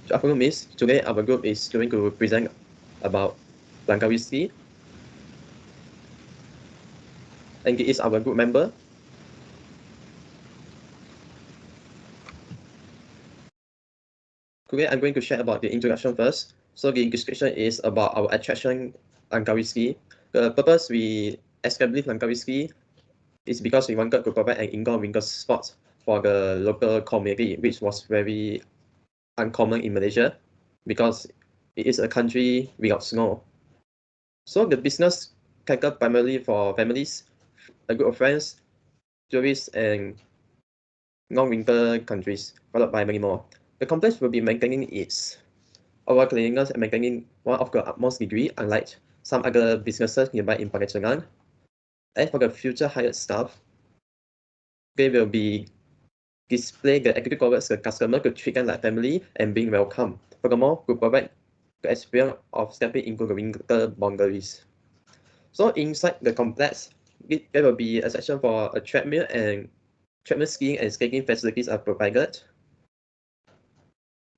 Good afternoon, Miss. Today our group is going to present about Langkawi Ski. And he is our group member. Today I'm going to share about the introduction first. So the description is about our attraction Langkawi Ski. The purpose we established Langkawi Ski is because we wanted to provide an indoor winter sport for the local community, which was very uncommon in Malaysia because it is a country without snow. So the business catered primarily for families, a group of friends, tourists, and non-winter countries, followed by many more. The complex will be maintaining its overall cleanliness and maintaining one of the utmost degree, unlike some other businesses nearby in Pangasinan. As for the future hired staff, they will be display the attitude towards the customer to treat them like family and being welcome. Furthermore, to provide the experience of stepping into the winter boundaries. So inside the complex, there will be a section for a treadmill, and treadmill skiing and skating facilities are provided,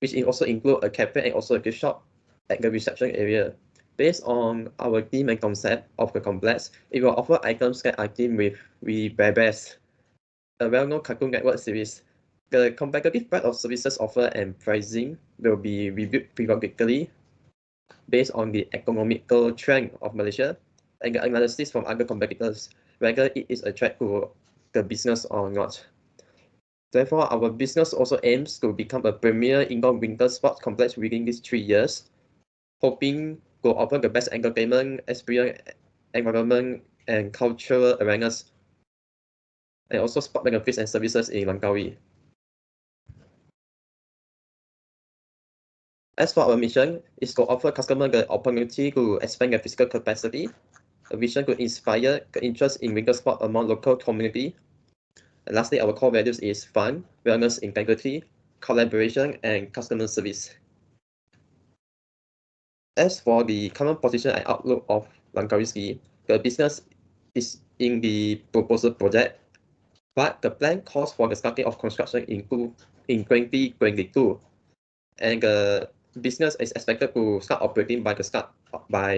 which also include a cafe and also a gift shop at the reception area. Based on our theme and concept of the complex, it will offer items that are themed with We Bear Bears, a well-known Cartoon Network series. The competitive breadth of services offered and pricing will be reviewed periodically based on the economical trend of Malaysia and the analysis from other competitors, whether it is a threat to the business or not. Therefore, our business also aims to become a premier indoor winter sports complex within these 3 years, hoping to offer the best entertainment, experience, environment, and cultural awareness, and also sport benefits and services in Langkawi. As for our mission, is to offer customers the opportunity to expand their physical capacity, a vision to inspire the interest in winter sport among local community. And lastly, our core values is fun, wellness, integrity, collaboration, and customer service. As for the current position and outlook of Langkawi Ski, the business is in the proposal project, but the plan calls for the starting of construction in 2022, and the business is expected to start operating by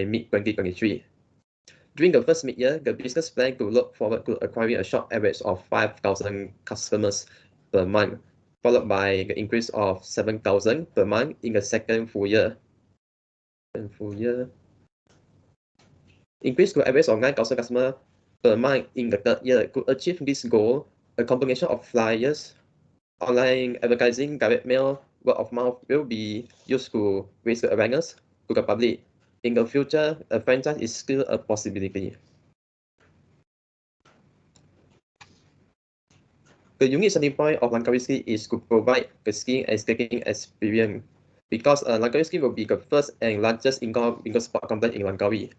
mid-2023. During the first mid-year, the business plan to look forward to acquiring a shop average of 5,000 customers per month, followed by the increase of 7,000 per month in the second full year. Increase to average of 9,000 customers per month in the third year. To achieve this goal, a combination of flyers, online advertising, direct mail, word of mouth will be used to raise the awareness to the public. In the future, a franchise is still a possibility. The unique selling point of Langkawi Ski is to provide the skiing and skating experience, because Langkawi Ski will be the first and largest indoor winter sport complex in Langkawi.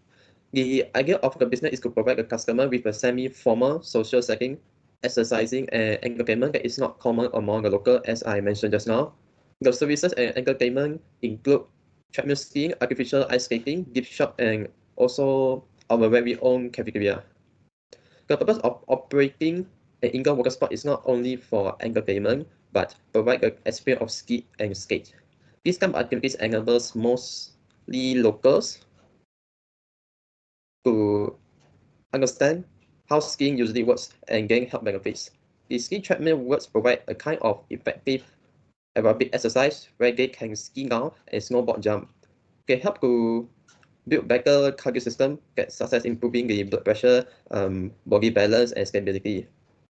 The idea of the business is to provide the customer with a semi-formal social setting, exercising and entertainment that is not common among the local, as I mentioned just now. The services and entertainment include treadmill skiing, artificial ice skating, gift shop, and also our very own cafeteria. The purpose of operating an indoor water sport is not only for entertainment, but provide the experience of ski and skate. This kind of activities enables mostly locals to understand how skiing usually works and gain health benefits. The ski treadmill works provide a kind of effective aerobic exercise where they can ski down and snowboard jump. They help to build better cardio system that such as improving the blood pressure, body balance, and stability.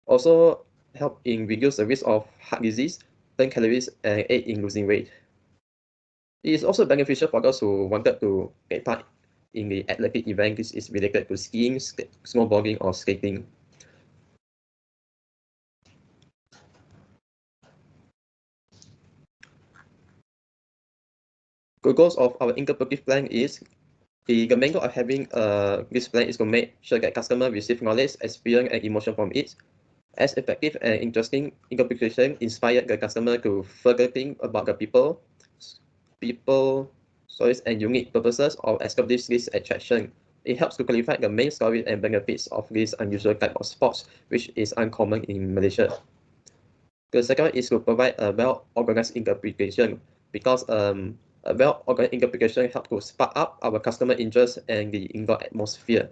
Also help in reduce the risk of heart disease, burn calories, and aid in losing weight. It is also beneficial for those who wanted to take part in the athletic event. This is related to skiing, snowboarding, or skating. The goals of our interpretive plan is the main goal of having this plan is to make sure that customer receive knowledge, experience, and emotion from it. As effective and interesting interpretation inspire the customer to further think about the people, stories, and unique purposes of establish this attraction. It helps to clarify the main story and benefits of this unusual type of sports, which is uncommon in Malaysia. The second is to provide a well-organized interpretation. because a well-organized interpretation helps to spark up our customer interest and the indoor atmosphere.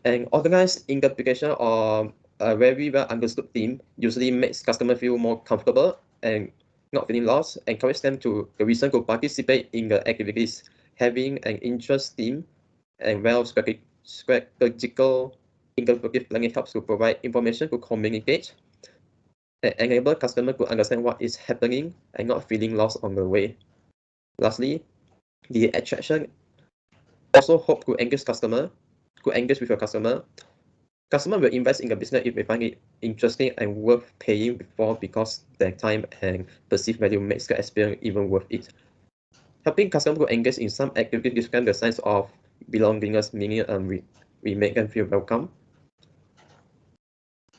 An organized interpretation or a very well understood theme usually makes customer feel more comfortable and not feeling lost, encourage them to the reason to participate in the activities. Having an interest theme and well strategical interpretive planning helps to provide information to communicate and enable customer to understand what is happening and not feeling lost on the way. Lastly, the attraction also hope to engage with your customer. Customer will invest in the business if they find it interesting and worth paying for because their time and perceived value makes the experience even worth it. Helping customers to engage in some activity describe the sense of belongingness, meaning we make them feel welcome.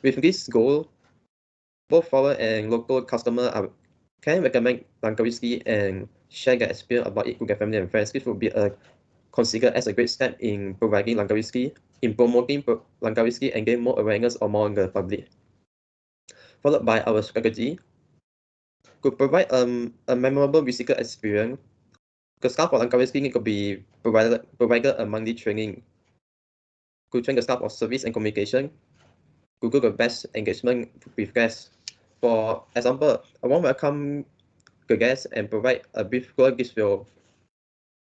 With this goal, both foreign and local customers can recommend Langkawi Ski and share their experience about it to their family and friends. This will be considered as a great step in providing Langkawi Ski, in promoting Langkawi Ski and gain more awareness among the public. Followed by our strategy, to provide a memorable visitor experience, the staff of Langkawi Ski could be provided a monthly training to train the staff of service and communication, to do the best engagement with guests. For example, I want to welcome the guests and provide a brief tour. This will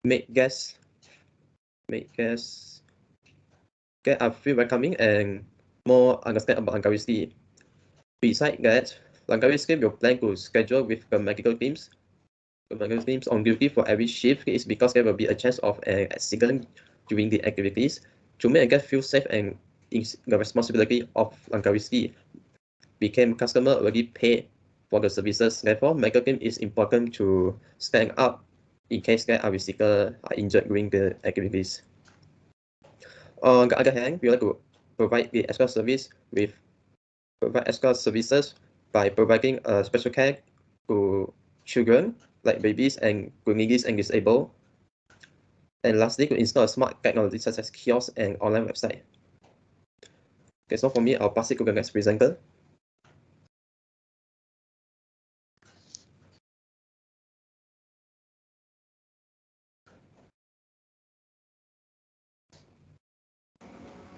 make guests get feel welcoming and more understand about Langkawi Ski. Besides that, Langkawi Ski will plan to schedule with the medical teams on duty for every shift is because there will be a chance of an accident during the activities. To make a guest feel safe and the responsibility of Langkawi Ski became customer already paid for the services. Therefore, medical team is important to stand up in case there are visitors are injured during the activities. On the other hand, we like to provide the extra services by providing special care to children like babies and needies and disabled. And lastly, to install a smart technology such as kiosks and online website. Okay, so for me, I'll pass it to the next presenter.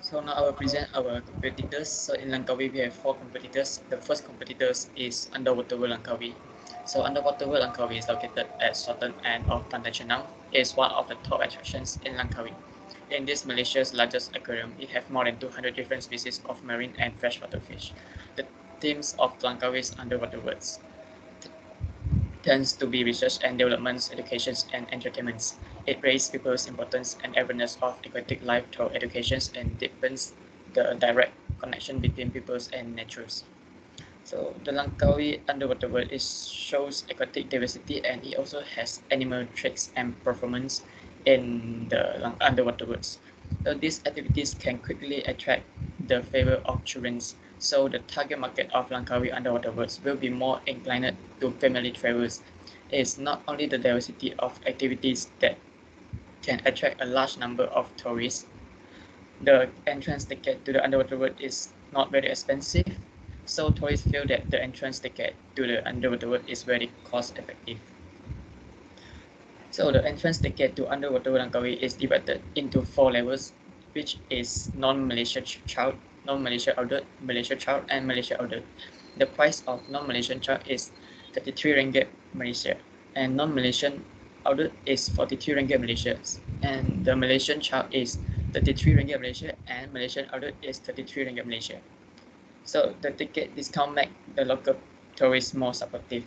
So now I will present our competitors. So in Langkawi, we have 4 competitors. The first competitors is Underwater World Langkawi. So Underwater World Langkawi is located at southern end of Pantai Chenang. It is one of the top attractions in Langkawi. In this Malaysia's largest aquarium, it has more than 200 different species of marine and freshwater fish. The themes of Langkawi's underwater worlds tends to be research and developments, educations, and entertainments. It raises people's importance and awareness of aquatic life through educations and deepens the direct connection between peoples and natures. So the Langkawi underwater world shows aquatic diversity and it also has animal tricks and performance in the underwater worlds. So these activities can quickly attract the favor of children. So the target market of Langkawi underwater worlds will be more inclined to family travelers. It is not only the diversity of activities that can attract a large number of tourists. The entrance ticket to the underwater world is not very expensive, so tourists feel that the entrance ticket to the underwater world is very cost effective. So the entrance ticket to underwater world Langkawi is divided into 4 levels, which is non-Malaysia child, non-Malaysia adult, Malaysia child, and Malaysia adult. The price of non-Malaysian child is 33 ringgit Malaysia, and non-Malaysian adult is 42 ringgit Malaysia, and the Malaysian child is 33 ringgit Malaysia, and Malaysian adult is 33 ringgit Malaysia. So the ticket discount make the local tourists more supportive.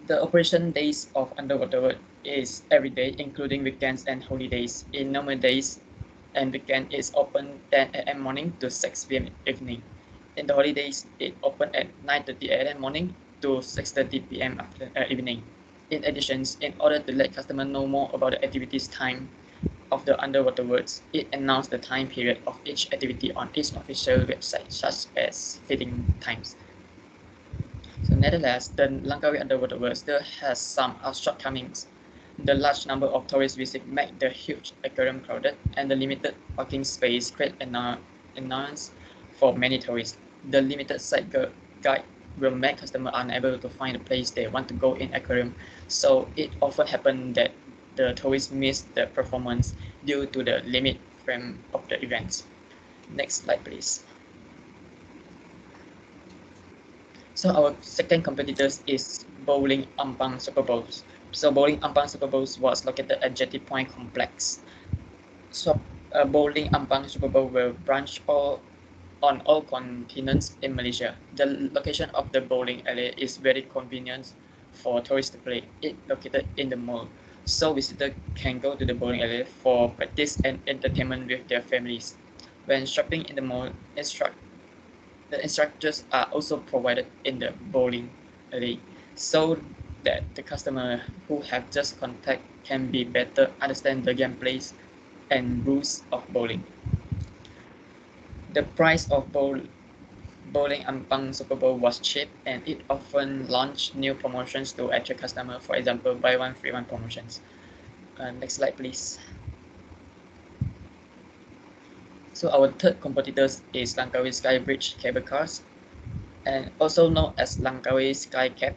The operation days of underwater world is every day, including weekends and holidays. In normal days and weekend, it's open 10 a.m. morning to 6 p.m. evening. In the holidays, it open at 9:30 a.m. morning to 6:30 p.m. evening. In addition, in order to let customers know more about the activities time of the underwater worlds, it announced the time period of each activity on its official website, such as feeding times. So nevertheless, the Langkawi underwater world still has some shortcomings. The large number of tourists visit make the huge aquarium crowded, and the limited parking space create annoyance for many tourists. The limited site guide will make customers unable to find the place they want to go in aquarium. So it often happens that the tourists miss the performance due to the limit frame of the events. Next slide, please. So our second competitors is Bowling Ampang Super Bowls. So Bowling Ampang Super Bowls was located at Jetty Point Complex. So Bowling Ampang Super Bowl will branch on all continents in Malaysia. The location of the bowling alley is very convenient for tourists to play. It located in the mall, so visitors can go to the bowling alley for practice and entertainment with their families. When shopping in the mall, the instructors are also provided in the bowling alley, so that the customer who have just contact can be better understand the gameplays and rules of bowling. The price of Bowling Ampang Super Bowl was cheap, and it often launched new promotions to attract customers. For example, buy one free one promotions. Next slide, please. So our third competitors is Langkawi Sky Bridge cable cars, and also known as Langkawi Sky Cab.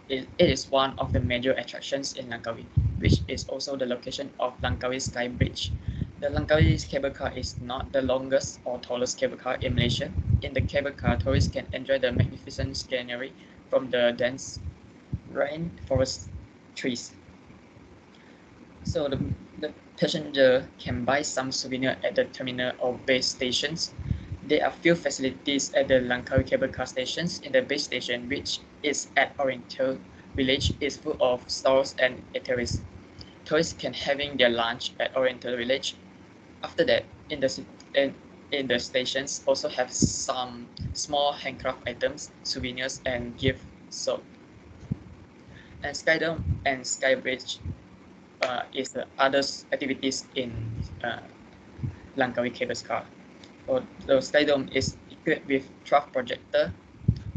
It is one of the major attractions in Langkawi, which is also the location of Langkawi Sky Bridge. The Langkawi cable car is not the longest or tallest cable car in Malaysia. In the cable car, tourists can enjoy the magnificent scenery from the dense rainforest trees. So the passenger can buy some souvenir at the terminal or base stations. There are few facilities at the Langkawi cable car stations. In the base station, which is at Oriental Village, is full of stores and eateries. Tourists can having their lunch at Oriental Village. After that, in the stations also have some small handcraft items, souvenirs, and gift sold. And Skydome and Skybridge is the other activities in Langkawi Cables Car. The Skydome is equipped with 12 projector,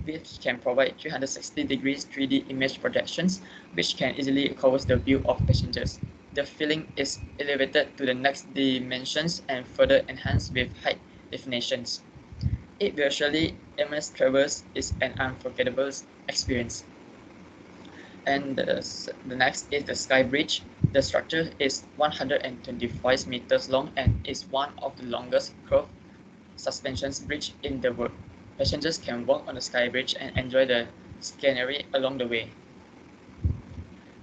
which can provide 360 degrees 3D image projections, which can easily cover the view of passengers. The feeling is elevated to the next dimensions and further enhanced with high definitions. It virtually immerses travelers is an unforgettable experience. And the next is the Sky Bridge. The structure is 125 meters long and is one of the longest curved suspension bridge in the world. Passengers can walk on the Sky Bridge and enjoy the scenery along the way.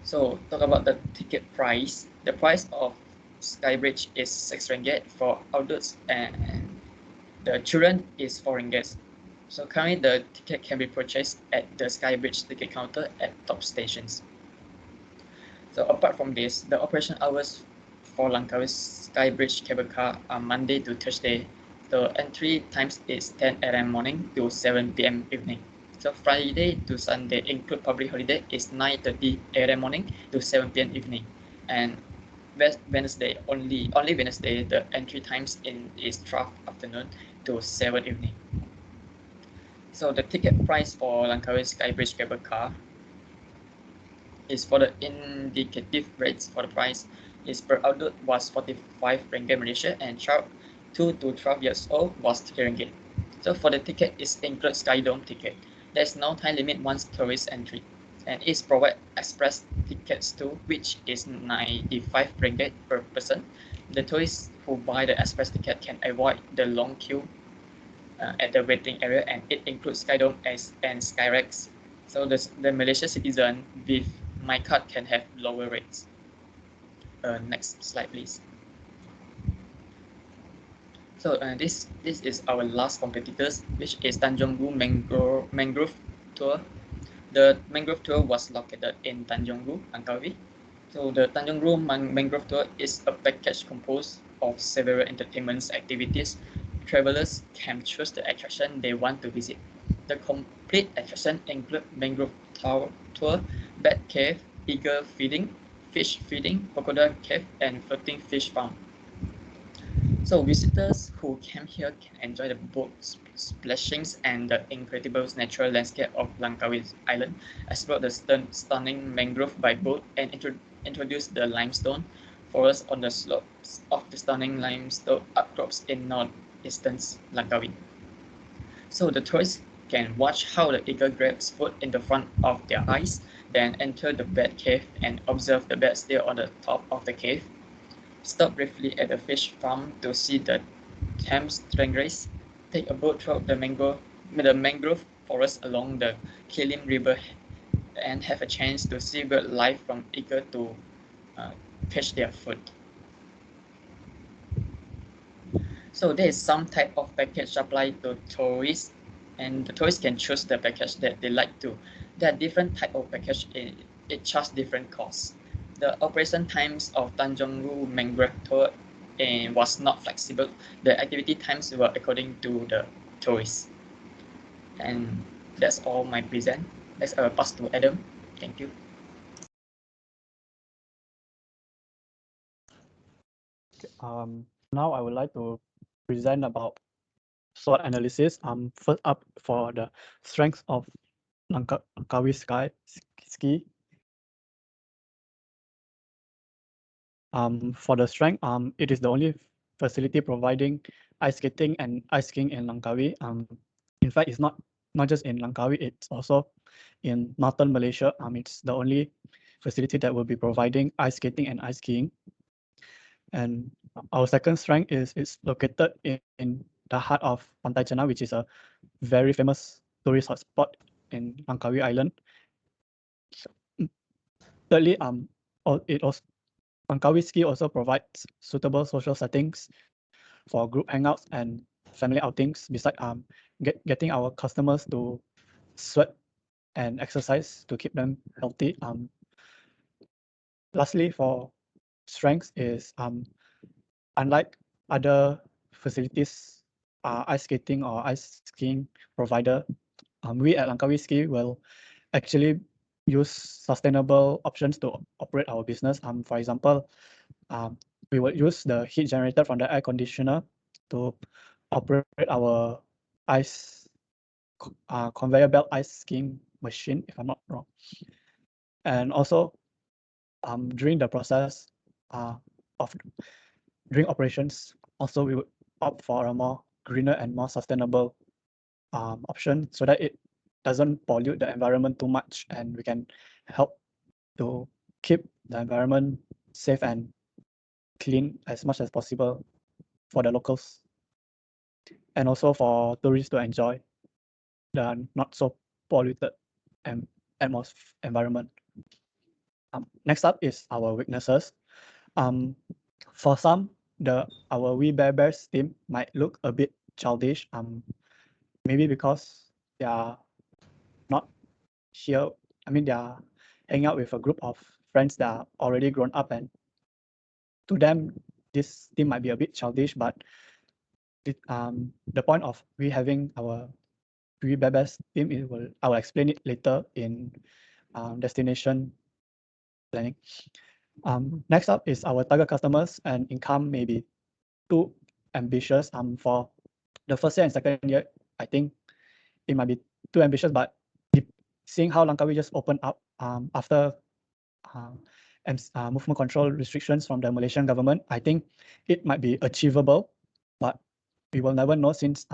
So talk about the ticket price. The price of Sky Bridge is 6 ringgit for adults, and the children is 4 ringgit. So currently the ticket can be purchased at the Sky Bridge ticket counter at top stations. So apart from this, the operation hours for Langkawi Sky Bridge cable car are Monday to Thursday. The entry times is 10 a.m. morning to 7 p.m. evening. So Friday to Sunday, include public holiday, is 9:30 a.m. morning to 7 p.m. evening. And Wednesday, only Wednesday, the entry times is 12 afternoon to 7 evening. So the ticket price for Langkawi Sky Bridge cable car is for the indicative rates for the price is per adult was 45 ringgit Malaysia, and child 2 to 12 years old was 3 ringgit. So for the ticket, it includes Skydome ticket. There's no time limit once tourist entry, and it's provide express tickets too, which is 95 ringgit per person. The tourists who buy the express ticket can avoid the long queue at the waiting area, and it includes Skydome and Skyrex. So the Malaysia citizen with My Card can have lower rates. Next slide, please. So this is our last competitors, which is Tanjung Gu Mangrove Tour. The Mangrove Tour was located in Tanjung Gu, Langkawi. So the Tanjung Gu Mangrove Tour is a package composed of several entertainment activities. Travelers can choose the attraction they want to visit. The complete attraction include mangrove tour, bat cave, eagle feeding, fish feeding, crocodile cave, and floating fish farm. So visitors who came here can enjoy the boat splashings and the incredible natural landscape of Langkawi Island, explore the stunning mangrove by boat, and introduce the limestone forest on the slopes of the stunning limestone outcrops in northeastern Langkawi. So the tourists can watch how the eagle grabs food in the front of their eyes, then enter the bat cave and observe the bat still on the top of the cave. Stop briefly at the fish farm to see the Thames stingrays. Take a boat through the mangrove forest along the Killing River and have a chance to see wildlife from eager to catch their food. So there is some type of package applied to tourists, and the tourists can choose the package that they like to. There are different type of package. It charges different costs. The operation times of Tanjong Ru Mangrove Tour was not flexible. The activity times were according to the tourists. And that's all my present. Let's pass to Adam. Thank you. Now I would like to present about SWOT analysis. First up for the strengths of Langkawi Ski. For the strength, it is the only facility providing ice skating and ice skiing in Langkawi. In fact, it's not just in Langkawi, it's also in northern Malaysia. It's the only facility that will be providing ice skating and ice skiing. And our second strength is it's located in the heart of Pantai Chenang, which is a very famous tourist hotspot in Langkawi Island. Thirdly, Langkawi Ski also provides suitable social settings for group hangouts and family outings, besides getting our customers to sweat and exercise to keep them healthy. Lastly, for strengths is unlike other facilities, ice skating or ice skiing provider, we at Langkawi Ski will actually use sustainable options to operate our business. For example, we will use the heat generated from the air conditioner to operate our conveyor belt ice skiing machine, if I'm not wrong. And also, during the process during operations, also we would opt for a more greener and more sustainable option so that it doesn't pollute the environment too much, and we can help to keep the environment safe and clean as much as possible for the locals, and also for tourists to enjoy the not so polluted environment. Next up is our weaknesses. For some, our We Bare Bears team might look a bit childish. Maybe because they are not here. I mean, they are hanging out with a group of friends that are already grown up, and to them, this team might be a bit childish. But the point of we having our We Bare Bears team I will explain it later in destination planning. Next up is our target customers and income may be too ambitious. For the first year and second year, I think it might be too ambitious, but seeing how Langkawi just opened up after movement control restrictions from the Malaysian government, I think it might be achievable, but we will never know since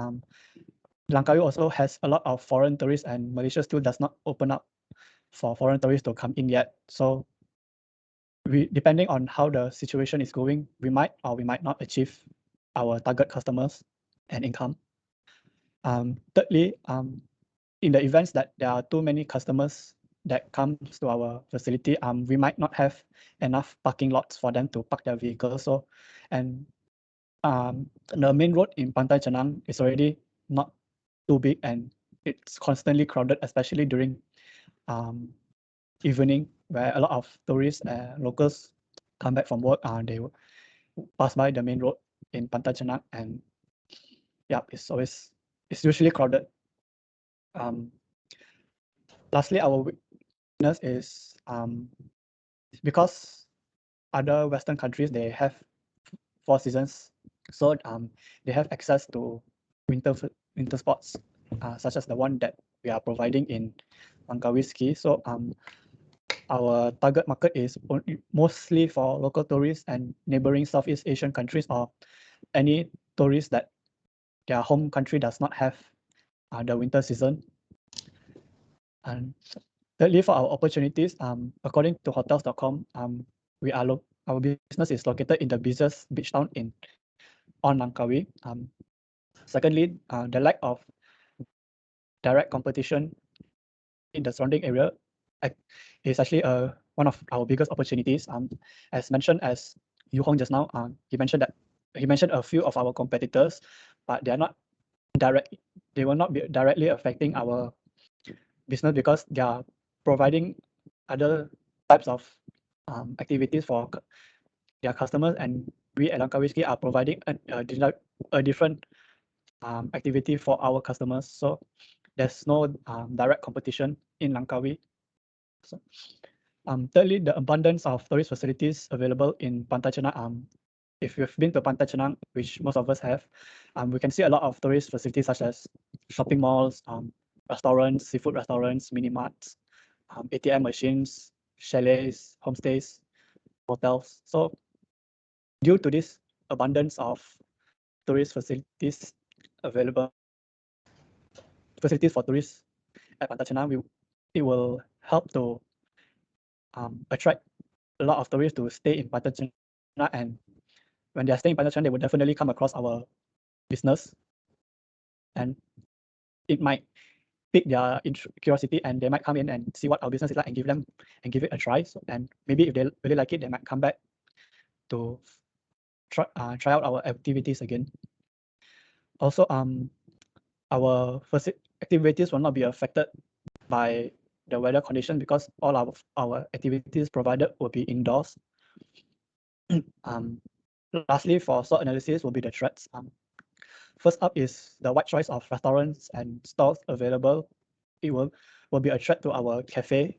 Langkawi also has a lot of foreign tourists and Malaysia still does not open up for foreign tourists to come in yet. So depending on how the situation is going, we might or we might not achieve our target customers and income. Thirdly, in the events that there are too many customers that comes to our facility, we might not have enough parking lots for them to park their vehicles. So, and the main road in Pantai Chenang is already not too big and it's constantly crowded, especially during evening, where a lot of tourists and locals come back from work and they pass by the main road in Pantai Chenang, and yeah, it's usually crowded. Lastly, our weakness is because other Western countries, they have 4 seasons, so they have access to winter sports, such as the one that we are providing in Langkawi Ski. So our target market is mostly for local tourists and neighboring Southeast Asian countries, or any tourists that their home country does not have the winter season. And thirdly, for our opportunities, according to hotels.com, our business is located in the busiest beach town on Langkawi. Secondly, the lack of direct competition in the surrounding area is actually one of our biggest opportunities. As mentioned as Yu Hong just now, he mentioned a few of our competitors, but they will not be directly affecting our business because they are providing other types of activities for their customers, and we at Langkawi Ski are providing a different activity for our customers. So there's no direct competition in Langkawi. So, thirdly, the abundance of tourist facilities available in Pantai Chenang. If you've been to Pantai Chenang, which most of us have, we can see a lot of tourist facilities such as shopping malls, restaurants, seafood restaurants, mini marts, ATM machines, chalets, homestays, hotels. So due to this abundance of tourist facilities available, facilities for tourists at Pantai Chenang, it will help to attract a lot of tourists to stay in Pantai Chenang, and when they are staying in Pantai Chenang, they will definitely come across our business, and it might pique their curiosity, and they might come in and see what our business is like and give it a try. So, and maybe if they really like it, they might come back to try out our activities again. Also, our activities will not be affected by the weather condition because all of our activities provided will be indoors. Lastly, for SWOT analysis will be the threats. First up is the wide choice of restaurants and stalls available. It will be a threat to our cafe.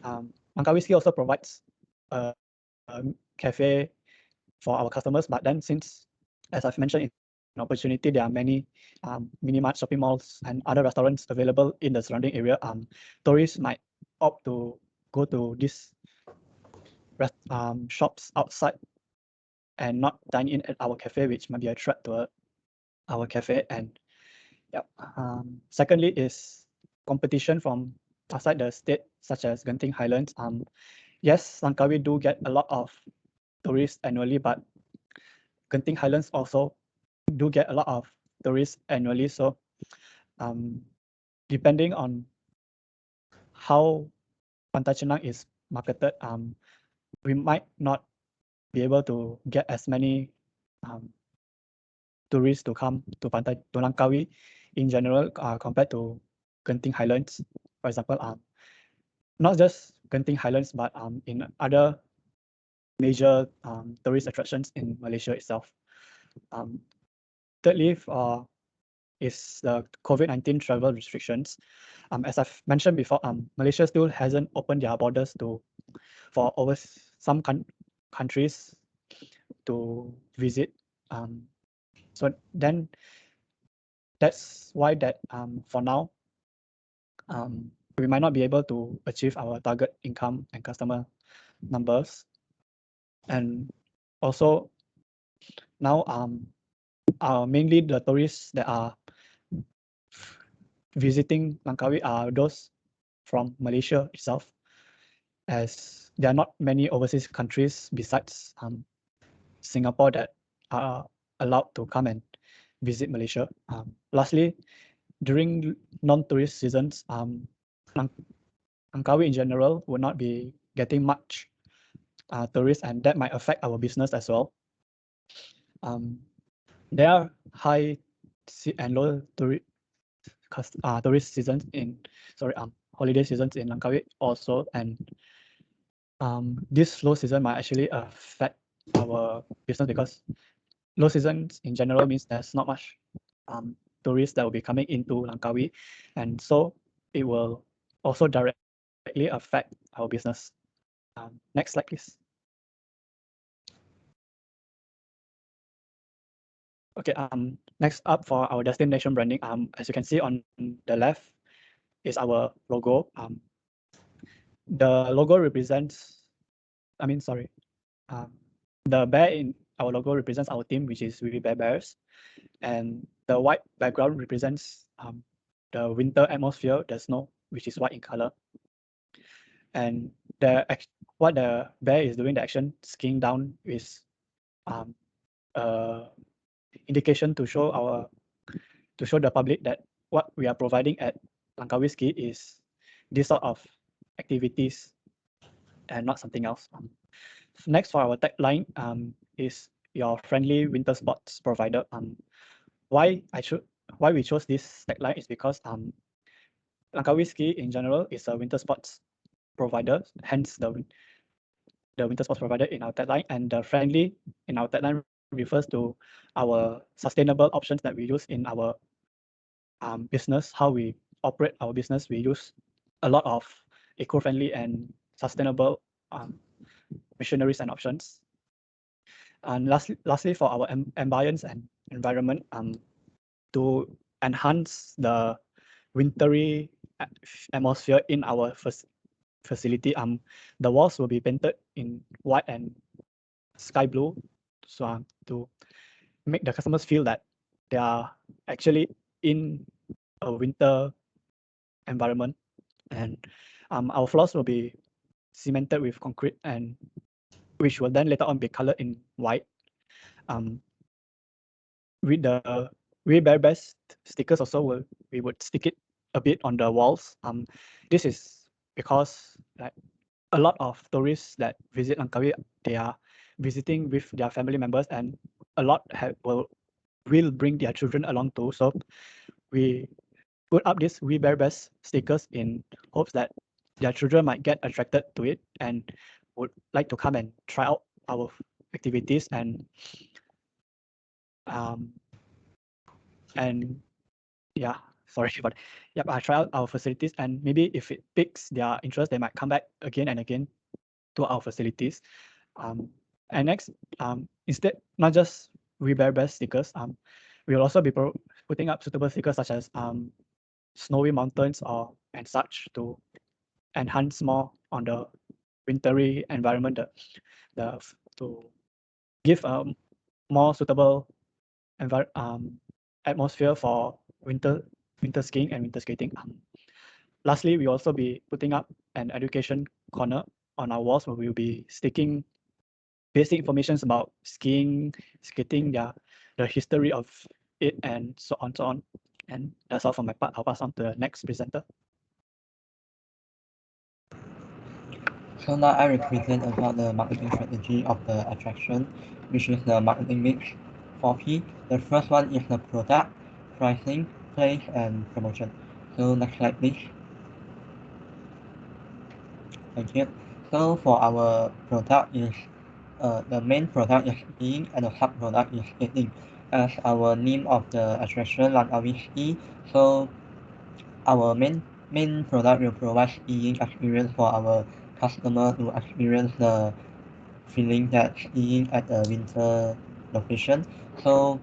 Langkawi Ski also provides a cafe for our customers, but then since, as I've mentioned, in opportunity, there are many mini mart, shopping malls, and other restaurants available in the surrounding area. Tourists might opt to go to these shops outside and not dine in at our cafe, which might be a threat to our cafe. And secondly is competition from outside the state, such as Genting Highlands. Yes, Langkawi do get a lot of tourists annually, but Genting Highlands also do get a lot of tourists annually. So depending on how Pantai Chenang is marketed, we might not be able to get as many tourists to come to Langkawi in general compared to Genting Highlands. For example, not just Genting Highlands, but in other major tourist attractions in Malaysia itself. Thirdly, is the COVID-19 travel restrictions. As I've mentioned before, Malaysia still hasn't opened their borders for some countries to visit. So then that's why that for now, we might not be able to achieve our target income and customer numbers. And also now mainly the tourists that are visiting Langkawi are those from Malaysia itself, as there are not many overseas countries besides Singapore that are allowed to come and visit Malaysia. Lastly, during non-tourist seasons, Langkawi in general will not be getting much tourists, and that might affect our business as well. There are high and low tourist seasons holiday seasons in Langkawi also, and this low season might actually affect our business because low seasons in general means there's not much tourists that will be coming into Langkawi, and so it will also directly affect our business. Next slide, please. Okay, next up for our destination branding, as you can see on the left is our logo. The logo represents, the bear in our logo represents our team, which is We Bear Bears, and the white background represents the winter atmosphere, the snow, which is white in color. And what the bear is doing, the action skiing down, is indication to show the public that what we are providing at Langkawi Ski is this sort of activities and not something else. Next, for our tagline is your friendly winter sports provider. Why we chose this tagline is because Langkawi Ski in general is a winter sports provider, hence the winter sports provider in our tagline, and the friendly in our tagline refers to our sustainable options that we use in our business, how we operate our business. We use a lot of eco-friendly and sustainable machineries and options. And lastly, for our ambience and environment, to enhance the wintry atmosphere in our facility, the walls will be painted in white and sky blue, so to make the customers feel that they are actually in a winter environment. And our floors will be cemented with concrete, and which will then later on be colored in white. With the We Bear Best stickers also, we would stick it a bit on the walls. This is because like a lot of tourists that visit Langkawi, they are visiting with their family members, and a lot will bring their children along too. So we put up these We Bear Best stickers in hopes that their children might get attracted to it and would like to come and try out our activities and yeah, sorry, but yep, I try out our facilities, and maybe if it piques their interest, they might come back again and again to our facilities. And next, instead, not just We Bear Best stickers, we will also be putting up suitable stickers such as snowy mountains and such to enhance more on the wintry environment, to give a more suitable atmosphere for winter skiing and winter skating. Lastly, we will also be putting up an education corner on our walls where we will be sticking basic information about skiing, skating, the history of it, and so on. And that's all from my part. I'll pass on to the next presenter. So now I will present about the marketing strategy of the attraction, which is the marketing mix 4P. The first one is the product, pricing, place, and promotion. So next slide, please. Thank you. So for our product is the main product is skiing and the sub product is skating. As our name of the attraction, Langkawi Ski, so our main product will provide skiing experience for our customer to experience the feeling that skiing at a winter location. So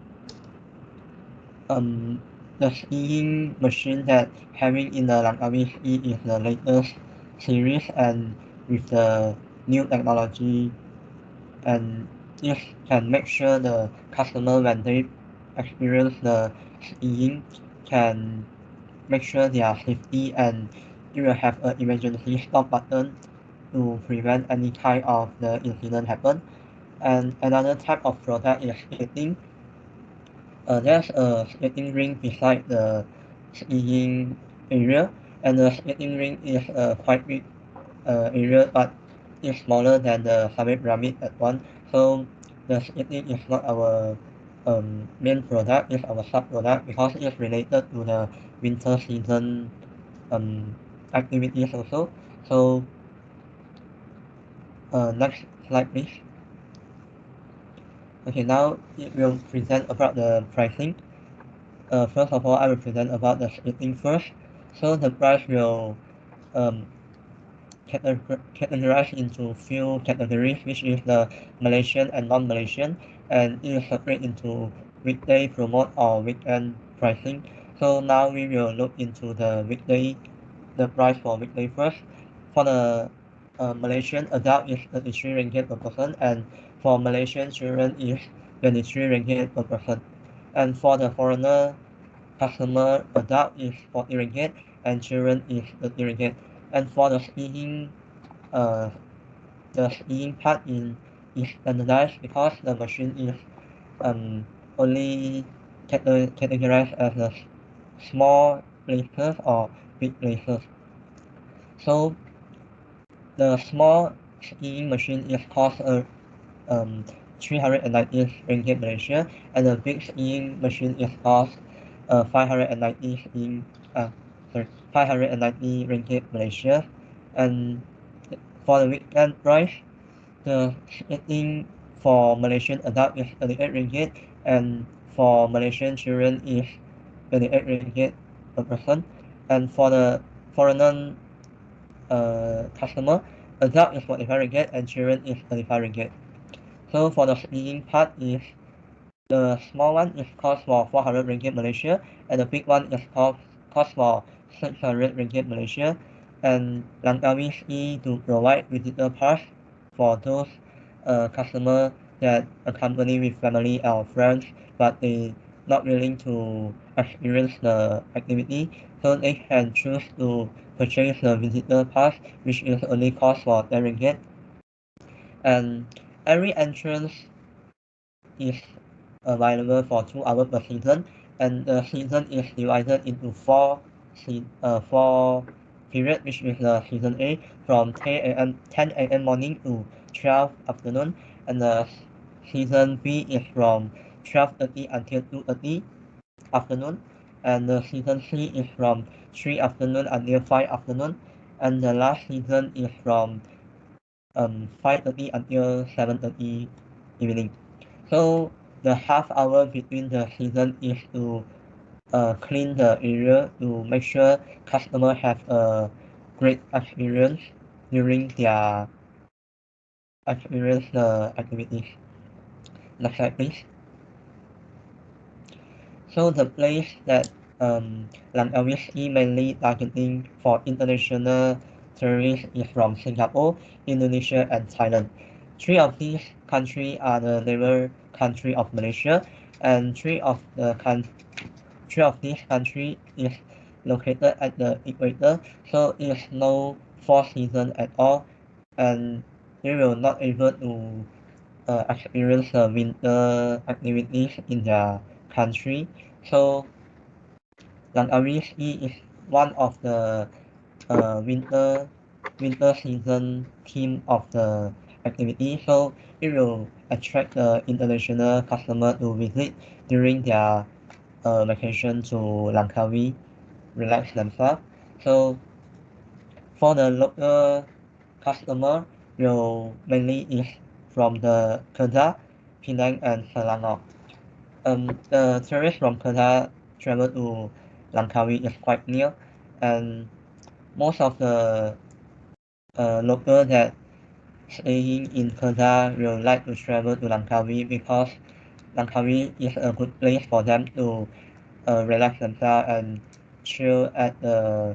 the skiing machine that having in the Langkawi Ski is the latest series and with the new technology, and this can make sure the customer when they experience the skiing can make sure they are safety, and it will have an emergency stop button to prevent any kind of the incident happen. And another type of product is skating. There's a skating rink beside the skiing area, and the skating rink is a quite big area, but it's smaller than the Summit Pyramid at one. So the skating is not our main product, it's our sub product because it's related to the winter season activities also. So next slide, please. Okay, now it will present about the pricing. First of all, I will present about the skating first. So the price will categorized into few categories, which is the Malaysian and non-Malaysian, and it is separate into weekday promote or weekend pricing. So now we will look into the price for weekday first. For the Malaysian adult is 33 ringgit per person, and for Malaysian children is 23 ringgit per person. And for the foreigner customer adult is 40 ringgit and children is 30 ringgit. And for the skiing part is standardized because the machine is only categorized as a small places or big places. So the small skiing machine is cost 390 ringgit Malaysia, and the big skiing machine is cost 590 ringgit Malaysia. And for the weekend price, the skating for Malaysian adult is 38 ringgit, and for Malaysian children is 28 ringgit per person. And for the foreign customer, adult is 45 ringgit and children is 35 ringgit. So for the skiing part is the small one is cost for 400 ringgit Malaysia, and the big one is cost for 600 ringgit Malaysia. And Langkawi Ski to provide visitor pass for those customers that accompany with family or friends, but they not willing to experience the activity, so they can choose to purchase the visitor pass, which is only cost for 10 ringgit. And every entrance is available for 2 hours per season, and the season is divided into four period, which is the season A from 10 a.m. morning to 12 afternoon, and the season B is from 12:30 until 2:30 afternoon, and the season C is from 3 afternoon until 5 afternoon, and the last season is from 5:30 until 7:30 evening. So the half hour between the season is to clean the area to make sure customers have a great experience during their activities. Next slide, please. So the place that Langkawi Ski mainly targeting for international tourists is from Singapore, Indonesia, and Thailand. 3 of these countries are the neighbor country of Malaysia, and 3 of these countries is located at the equator, so it is no fall season at all, and they will not able to experience the winter activities in their country. So Langkawi Ski is one of the winter season theme of the activity, so it will attract the international customer to visit during their vacation to Langkawi, relax themselves. So for the local customer, will mainly is from the Kedah, Penang, and Selangor. The tourists from Kedah travel to Langkawi is quite near, and most of the locals that staying in Kedah will like to travel to Langkawi because Langkawi is a good place for them to relax themselves and chill at the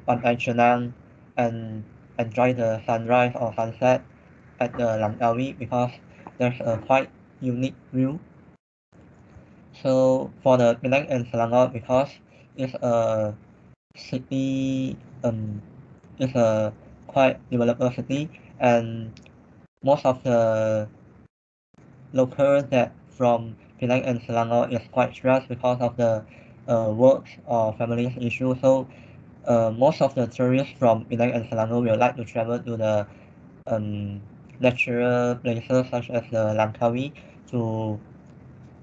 Pantai Chenang and enjoy the sunrise or sunset at the Langkawi because there's a quite unique view. So for the Penang and Selangor, because it's a city, it's a quite developed city, and most of the locals that from Penang and Selangor is quite stressed because of the work or family issue. So most of the tourists from Penang and Selangor will like to travel to the natural places such as the Langkawi to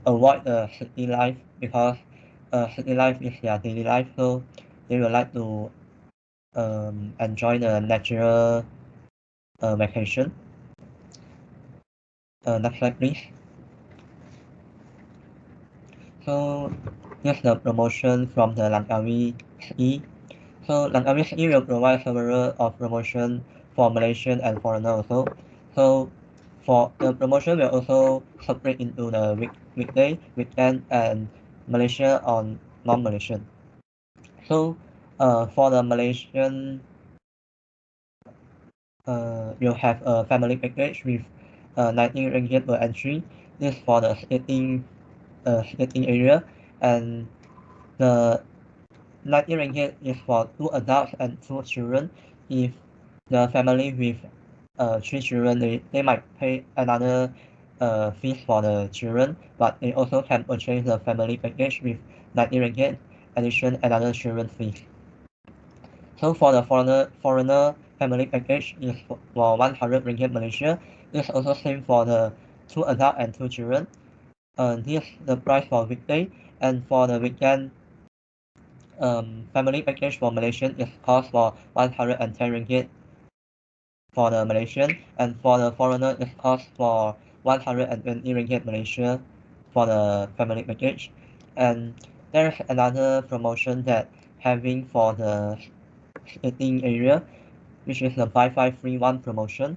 avoid the city life because city life is their daily life, so they will like to enjoy the natural vacation. Next slide, please. So here's the promotion from the Langkawi Ski. So Langkawi Ski will provide several of promotion for Malaysian and foreigner also. So for the promotion will also separate into the weekday, weekend, and Malaysia on non-Malaysian. So for the Malaysian, you'll have a family package with 19 ringgit per entry. This is for the skating area, and the 90 ringgit is for 2 adults and 2 children. If the family with 3 children, they might pay another fee for the children, but they also can purchase the family package with 90 ringgit addition another children fee. So for the foreigner family package is for 100 ringgit Malaysia. It's also same for the 2 adult and 2 children. This is the price for weekday, and for the weekend family package for Malaysian is cost for 110 ringgit for the Malaysian, and for the foreigner is cost for 120 ringgit Malaysia for the family package. And there's another promotion that having for the eating area, which is the buy 5 free 1 promotion.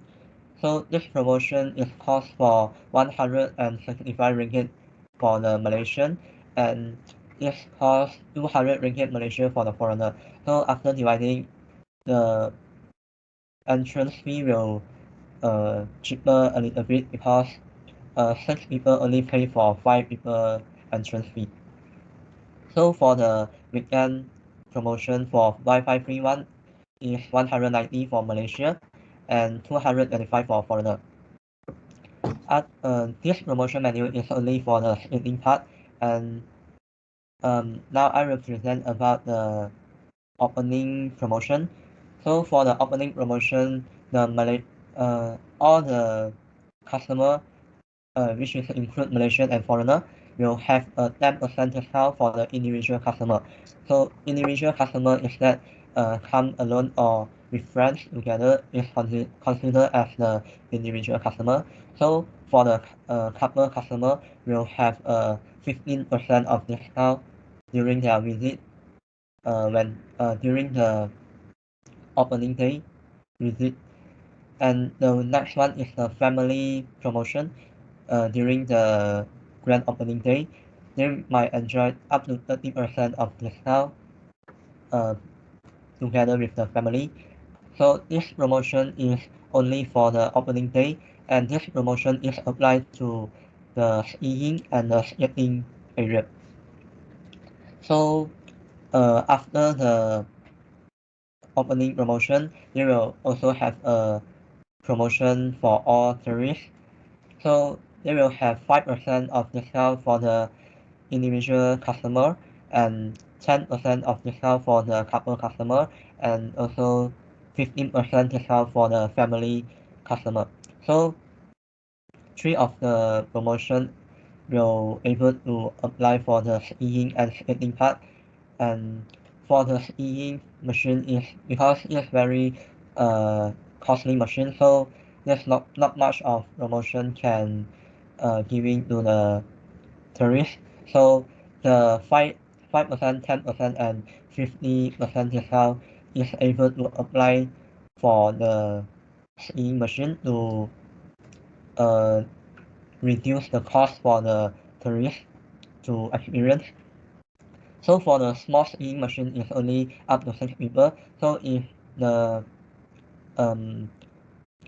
So this promotion is cost for 165 ringgit for the Malaysian, and this cost 200 ringgit Malaysia for the foreigner. So after dividing, the entrance fee will cheaper a little bit because 6 people only pay for 5 people entrance fee. So for the weekend promotion for buy 5 free 1 is 190 for Malaysia and 225 for foreigner. This promotion menu is only for the eating part, and now I will present about the opening promotion. So for the opening promotion, all the customer, which is include Malaysian and foreigner, will have a 10% discount for the individual customer. So individual customer is that come alone or with friends together is considered as the individual customer. So for the couple customer will have a 15% of discount during their visit during the opening day visit. And the next one is the family promotion. During the grand opening day, they might enjoy up to 30% of discount together with the family. So this promotion is only for the opening day, and this promotion is applied to the skiing and the skating area. So after the opening promotion, they will also have a promotion for all tourists. So they will have 5% of discount for the individual customer and 10% of discount for the couple customer, and also 15% discount for the family customer. So 3 of the promotion will able to apply for the skiing and skating part. And for the skiing machine is because it's very costly machine, so there's not much of promotion can giving to the tourists. So the 5%, 10% and 50% discount is able to apply for the skiing machine to reduce the cost for the tourists to experience. So for the small skiing machine is only up to 6 people. So if the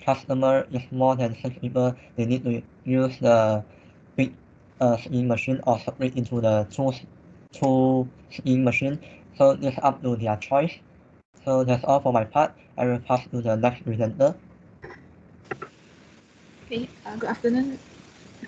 customer is more than 6 people, they need to use the big skiing machine or separate into the two skiing machine. So it's up to their choice. So that's all for my part. I will pass to the next presenter. Okay, good afternoon.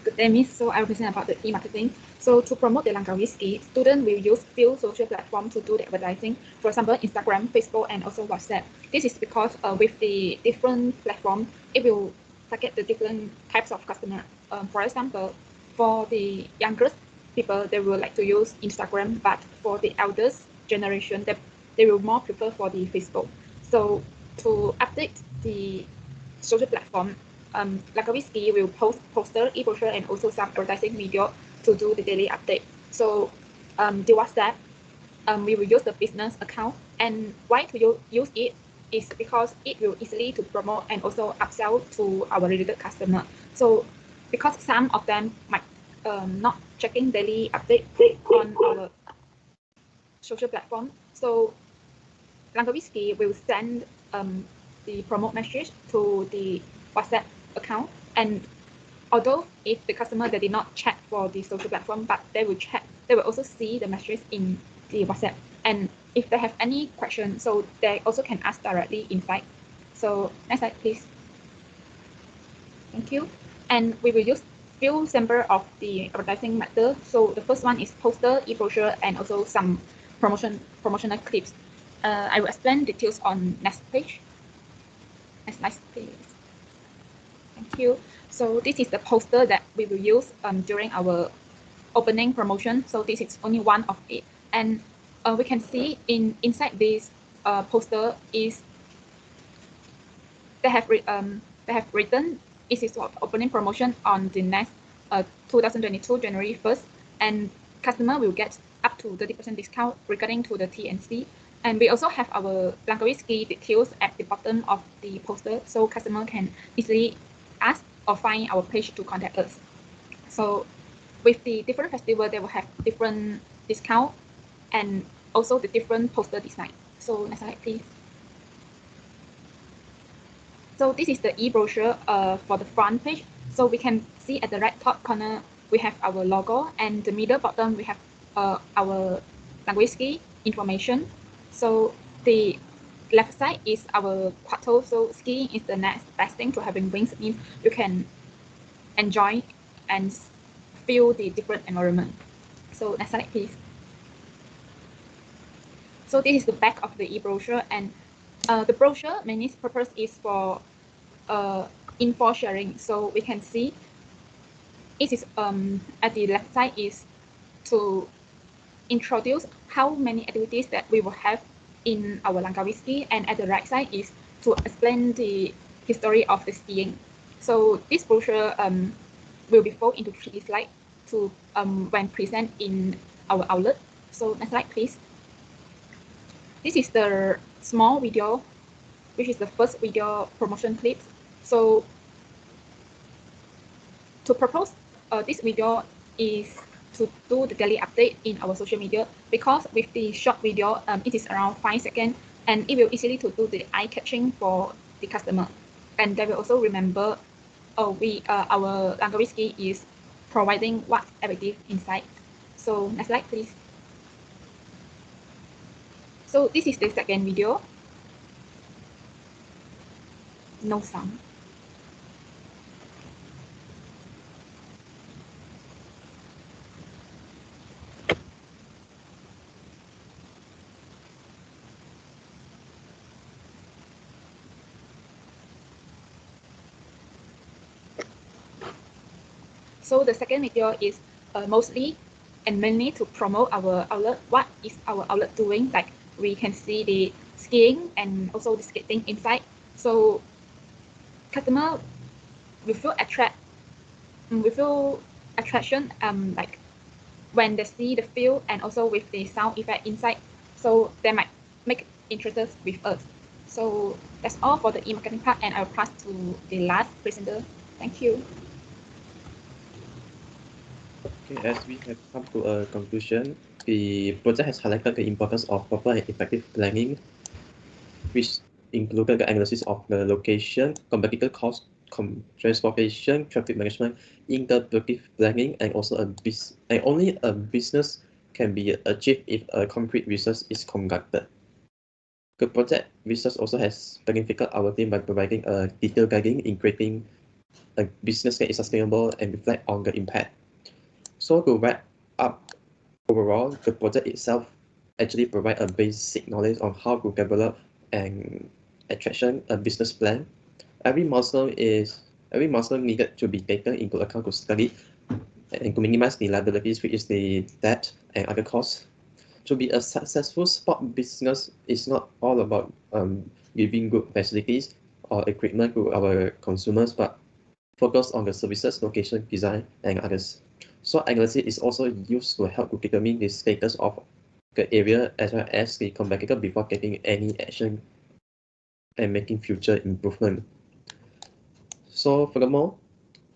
Good day, Miss. So I will present about the e-marketing. So to promote the Langkawi Ski, students will use few social platforms to do the advertising. For example, Instagram, Facebook, and also WhatsApp. This is because with the different platform, it will target the different types of customer. For example, for the youngest people, they will like to use Instagram, but for the eldest generation, they will more prefer for the Facebook. So to update the social platform, Langkawi Ski will post poster, e-brochure, and also some advertising video to do the daily update. So the WhatsApp, we will use the business account, and why to use it is because it will easily to promote and also upsell to our related customer. So because some of them might not checking daily update on our social platform, so Langkawi Ski will send the promote message to the WhatsApp account. And although if the customer they did not check for the social platform, but they will check, they will also see the message in the WhatsApp. And if they have any questions, so they also can ask directly inside. So next slide, please. Thank you. And we will use few sample of the advertising method. So the first one is poster, e-brochure, and also some promotional clips. I will explain details on next page. Next slide, please. Thank you. So this is the poster that we will use during our opening promotion. So this is only one of it, and we can see inside this poster is they have written it is opening promotion on the next 2022 January 1st, and customer will get up to 30% discount regarding to the T&C. And we also have our Langkawi Ski details at the bottom of the poster, so customer can easily ask or find our page to contact us. So with the different festival, they will have different discount and also the different poster design. So next slide, please. So this is the e-brochure for the front page. So we can see at the right top corner, we have our logo, and the middle bottom, we have our Langkawi Ski information. So the left side is our Quattro. So skiing is the next best thing to having wings. It means you can enjoy and feel the different environment. So next slide, please. So this is the back of the e-brochure, and the brochure main purpose is for info sharing. So we can see it is at the left side is to introduce how many activities that we will have in our Langkawi Ski, and at the right side is to explain the history of the skiing. So this brochure will be folded into 3 slides to when present in our outlet. So next slide, please. This is the small video, which is the first video promotion clip. So to propose this video is to do the daily update in our social media, because with the short video, it is around 5 seconds, and it will easily to do the eye catching for the customer, and they will also remember, oh, our Langkawi Ski is providing what everything inside. So next slide, please. So this is the second video. No sound. So the second video is mostly and mainly to promote our outlet. What is our outlet doing? Like we can see the skiing and also the skating inside. So customer will feel attraction like when they see the feel and also with the sound effect inside. So they might make interested with us. So that's all for the e-marketing part, and I'll pass to the last presenter. Thank you. Okay, as we have come to a conclusion, the project has highlighted the importance of proper and effective planning, which included the analysis of the location, competitor cost, transportation, traffic management, interpretive planning, and also only a business can be achieved if a concrete research is conducted. The project research also has benefited our team by providing a detailed guiding in creating a business that is sustainable and reflect on the impact. So to wrap up, overall, the project itself actually provide a basic knowledge on how to develop an attraction a business plan. Every milestone needed to be taken into account to study and to minimize the liabilities, which is the debt and other costs. To be a successful sport business is not all about giving good facilities or equipment to our consumers, but focus on the services, location, design, and others. SWOT analysis is also used to help to determine the status of the area as well as the competitor before taking any action and making future improvement. So furthermore,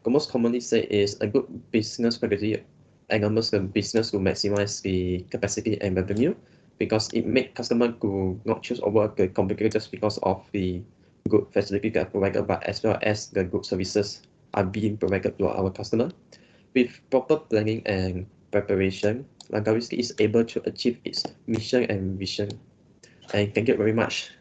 the most commonly said is a good business strategy enables the business to maximize the capacity and revenue, because it makes customer to not choose over the competitor just because of the good facility that are provided, but as well as the good services are being provided to our customer. With proper planning and preparation, Langkawi Ski is able to achieve its mission and vision. And thank you very much.